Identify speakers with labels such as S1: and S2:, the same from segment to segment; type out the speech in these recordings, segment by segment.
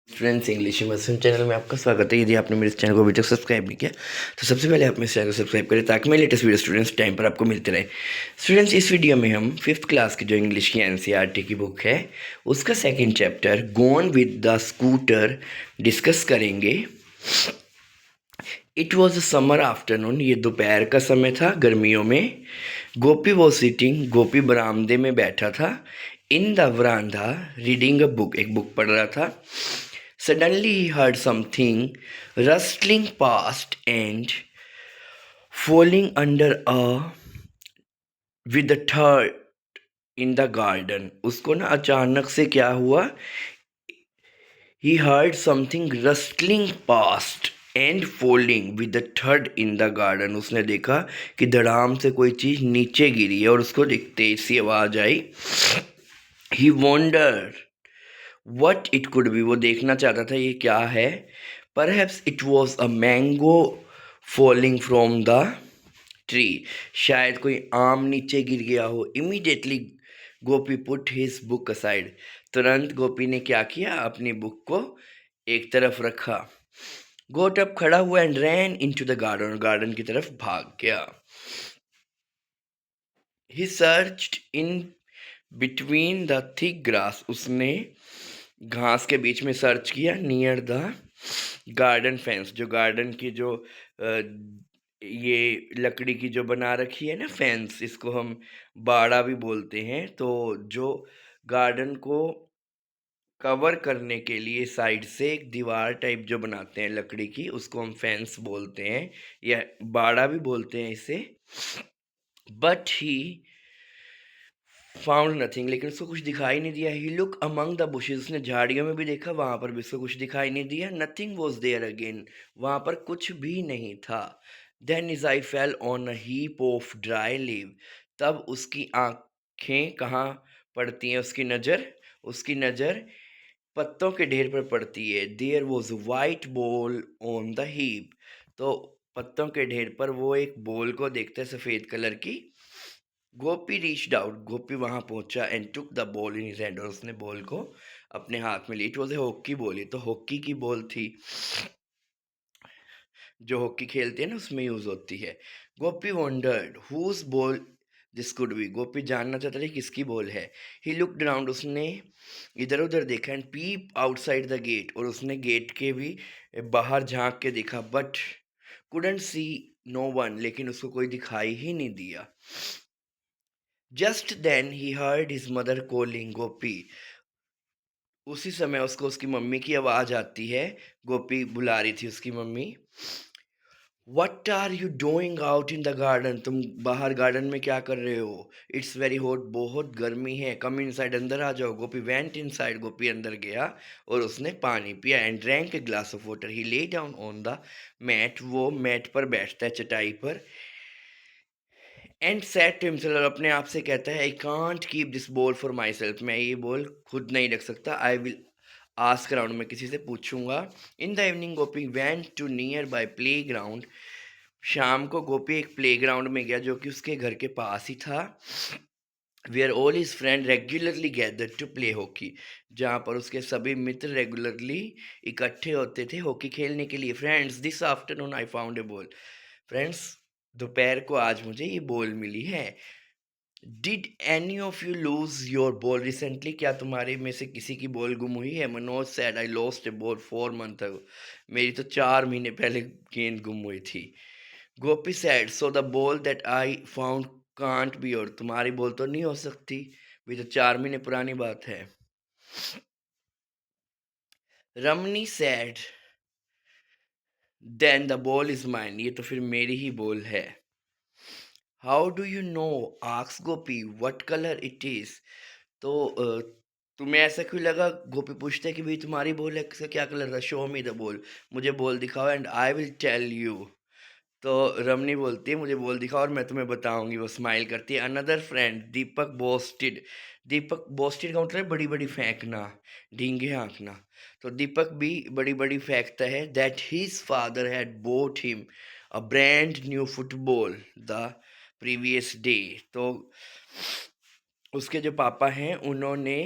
S1: Friends, English immersion channel में आपका स्वागत है। यदि आपने मेरे इस चैनल को अभी तक सब्सक्राइब नहीं किया तो सबसे पहले आप मेरे चैनल को सब्सक्राइब करें ताकि मेरे लेटेस्ट वीडियो स्टूडेंट्स टाइम पर आपको मिलते रहे। स्टूडेंट्स, इस वीडियो में हम 5th क्लास की जो इंग्लिश की एनसीईआरटी की बुक है उसका second chapter gone with the scooter discuss करेंगे। It was a summer afternoon, ये दोपहर का समय था गर्मियों में। गोपी वॉज सिटिंग, गोपी बरामदे में बैठा था। In the veranda reading a book, एक बुक पढ़ रहा था। सडनली ही heard something rustling past and falling under a with the third in the garden. उसको ना अचानक से क्या हुआ, he heard something rustling past and folding with the third in the garden. उसने देखा कि धड़ाम से कोई चीज नीचे गिरी है और उसको एक तेज सी आवाज आई। He wondered what it could be, वो देखना चाहता था ये क्या है। Perhaps it was a mango falling from the tree, शायद कोई आम नीचे गिर गया हो। Immediately Gopi put his book aside, तुरंत गोपी ने क्या किया, अपनी बुक को एक तरफ रखा। गोट अप, खड़ा हुआ and ran into the garden, garden की तरफ भाग गया। He searched in between the thick grass, उसने घास के बीच में सर्च किया। नियर द गार्डन फेंस, जो गार्डन की जो ये लकड़ी की जो बना रखी है ना फेंस, इसको हम बाड़ा भी बोलते हैं। तो जो गार्डन को कवर करने के लिए साइड से एक दीवार टाइप जो बनाते हैं लकड़ी की, उसको हम फेंस बोलते हैं या बाड़ा भी बोलते हैं इसे। बट ही फाउंड नथिंग, लेकिन उसको कुछ दिखाई नहीं दिया। ही लुक अमंग द बुशेस, उसने झाड़ियों में भी देखा, वहां पर भी उसको कुछ दिखाई नहीं दिया। नथिंग वॉज देयर अगेन, वहां पर कुछ भी नहीं था। Then is I fell on a heap of dry leave, तब उसकी आंखें कहाँ पड़ती हैं, उसकी नज़र पत्तों के ढेर पर पड़ती है। There was white ball on the heap, तो पत्तों के ढेर पर वो एक बॉल को देखते, सफ़ेद कलर की। गोपी रीच्ड आउट, गोपी वहां पहुंचा and took the ball in his hand, और उसने बॉल को अपने हाथ में ली। It was a hockey ball, ये तो हॉकी की बॉल थी, जो हॉकी खेलते हैं ना उसमें यूज होती है। Gopi wondered whose ball this could be, Gopi जानना चाहता था किसकी बॉल है। ही लुक्ड अराउंड, उसने इधर उधर देखा। And peep outside the gate, और उसने गेट के भी बाहर झांक के देखा। But couldn't see no one, लेकिन उसको कोई दिखाई ही नहीं दिया। Just then he heard his mother calling Gopi, उसी समय उसको उसकी मम्मी की आवाज आती है। गोपी बुला रही थी उसकी मम्मी। What are you doing out in the garden, तुम बाहर गार्डन में क्या कर रहे हो। इट्स वेरी हॉट, बहुत गर्मी है। कम इन साइड, अंदर आ जाओ। गोपी वेंट इन साइड, गोपी अंदर गया और उसने पानी पिया। And drank a glass of water. He lay down on the mat, वो मैट पर बैठता है, चटाई पर। एंड सेट टू हिमसेल्फ, अपने आप से कहता है, I can't keep this ball for my self, मैं ये बॉल खुद नहीं रख सकता। आई विल आस्क अराउंड, मैं किसी से पूछूंगा। In the evening Gopi went to nearby playground, शाम को गोपी एक प्ले ग्राउंड में गया जो कि उसके घर के पास ही था। Where all his friend regularly gather to play hockey, जहाँ पर उसके सभी मित्र रेगुलरली इकट्ठे होते थे हॉकी खेलने के लिए। Friends, this afternoon I found a ball, friends दोपहर को आज मुझे ये बॉल मिली है। Did any of you lose your ball recently, क्या तुम्हारे में से किसी की बॉल गुम हुई है। Manoj said, I lost a ball 4 month ago, मेरी तो 4 महीने पहले गेंद गुम हुई थी। Gopi said, so the ball that I found can't be your, तुम्हारी बॉल तो नहीं हो सकती, भी तो 4 महीने पुरानी बात है। Ramani said, then the ball is mine, ये तो फिर मेरी ही बॉल है। How do you know, asks Gopi, what colour it is, तो तुम्हें ऐसा क्यों लगा, गोपी पूछते कि भाई तुम्हारी बॉल है, इसका क्या कलर था। शो मी द बॉल, मुझे बॉल दिखाओ and I will tell you, तो रमनी बोलती है मुझे बॉल दिखाओ और मैं तुम्हें बताऊंगी। वो स्माइल करती है। अनदर फ्रेंड दीपक बोस्टेड, दीपक बोस्टेड का मतलब है बड़ी बड़ी फेंकना, ढींगे हाँकना। तो दीपक भी बड़ी बड़ी फेंकता है। That his father had boat him a brand new football the previous day, तो उसके जो पापा हैं उन्होंने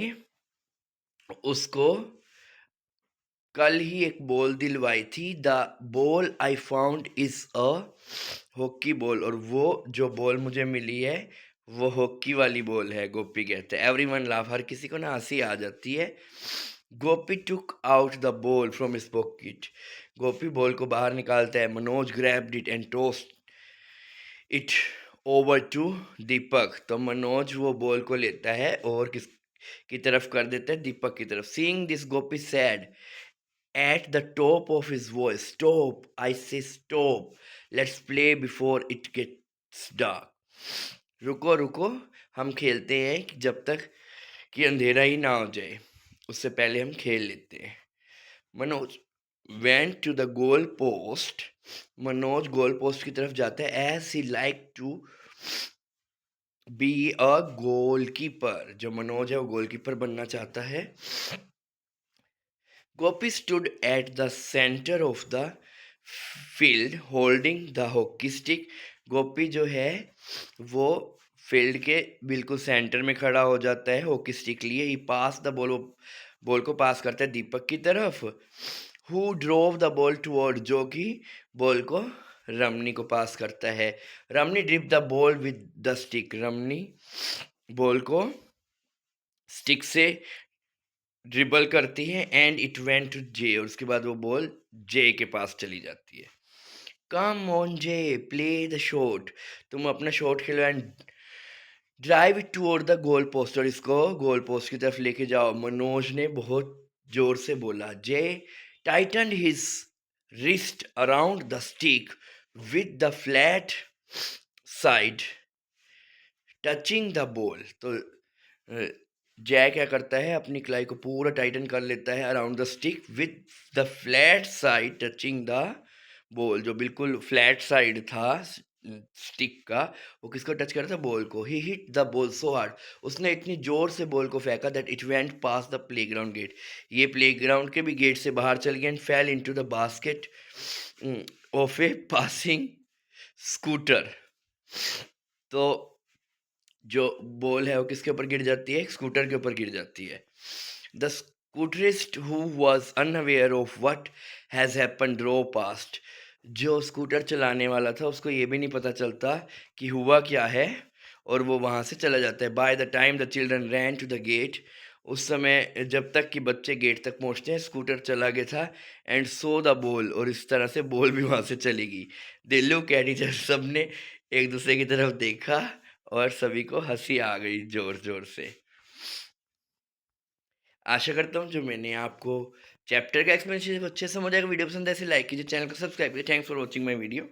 S1: उसको कल ही एक बॉल दिलवाई थी। The ball I found is a hockey ball, और वो जो बॉल मुझे मिली है वो हॉकी वाली बॉल है, गोपी कहते हैं। एवरीवन लाफ, हर किसी को ना हंसी आ जाती है। Gopi took out the ball from his pocket, Gopi ball को बाहर निकालता है। Manoj grabbed it and tossed it over to Deepak, तो मनोज वो बॉल को लेता है और किस की तरफ कर देता है, दीपक की तरफ। Seeing this Gopi sad at the top of his voice, "Stop! I say stop! Let's play before it gets dark." रुको रुको, हम खेलते हैं कि जब तक कि अंधेरा ही ना हो जाए, उससे पहले हम खेल लेते हैं। Manoj went to the goal post, Manoj goal post की तरफ जाता है। as he like to be a goalkeeper, जो मनोज है वो गोलकीपर बनना चाहता है। Gopi stood at the center of the field holding the hockey stick. गोपी जो है वो फील्ड के बिल्कुल सेंटर में खड़ा हो जाता है हॉकी स्टिक लिए। He pass the ball, ball को पास करता है दीपक की तरफ। Who drove the ball toward, जो कि बॉल को रमनी को पास करता है। Ramani drip the ball with the stick, Ramani ball को स्टिक से ड्रिबल करती है। And it went to Jay, और उसके बाद वो बॉल जे के पास चली जाती है। Come on J, play the shot, तुम अपना shot Khelo and drive it toward the goal post, और इसको गोल पोस्ट की तरफ लेके जाओ, मनोज ने बहुत जोर से बोला। Jay tighten his wrist around the stick with the flat side touching the ball, तो जय क्या करता है, अपनी कलाई को पूरा टाइटन कर लेता है around the stick with the flat side touching the ball, जो बिल्कुल फ्लैट साइड था स्टिक का, वो किसको टच कर रहा था, बॉल को। He hit the ball so hard, उसने इतनी जोर से बॉल को फेंका that it went past the playground gate, ये प्लेग्राउंड के भी गेट से बाहर चल गया। And fell into the basket of a passing scooter, तो जो बॉल है वो किसके ऊपर गिर जाती है, स्कूटर के ऊपर गिर जाती है। The scooterist who was unaware of what has happen drove past, जो स्कूटर चलाने वाला था उसको ये भी नहीं पता चलता कि हुआ क्या है, और वो वहाँ से चला जाता है। By the time the children ran to the gate, उस समय जब तक कि बच्चे गेट तक पहुँचते हैं स्कूटर चला गया था। एंड सो द बॉल, और इस तरह से बॉल भी वहाँ से चली गई। They look at each other, सब ने एक दूसरे की तरफ देखा और सभी को हंसी आ गई जोर जोर से। आशा करता हूँ जो मैंने आपको चैप्टर का एक्सप्लेनेशन अच्छे से समझ आएगा। वीडियो पसंद है इसे लाइक कीजिए, चैनल को सब्सक्राइब कीजिए। Thanks for watching my video.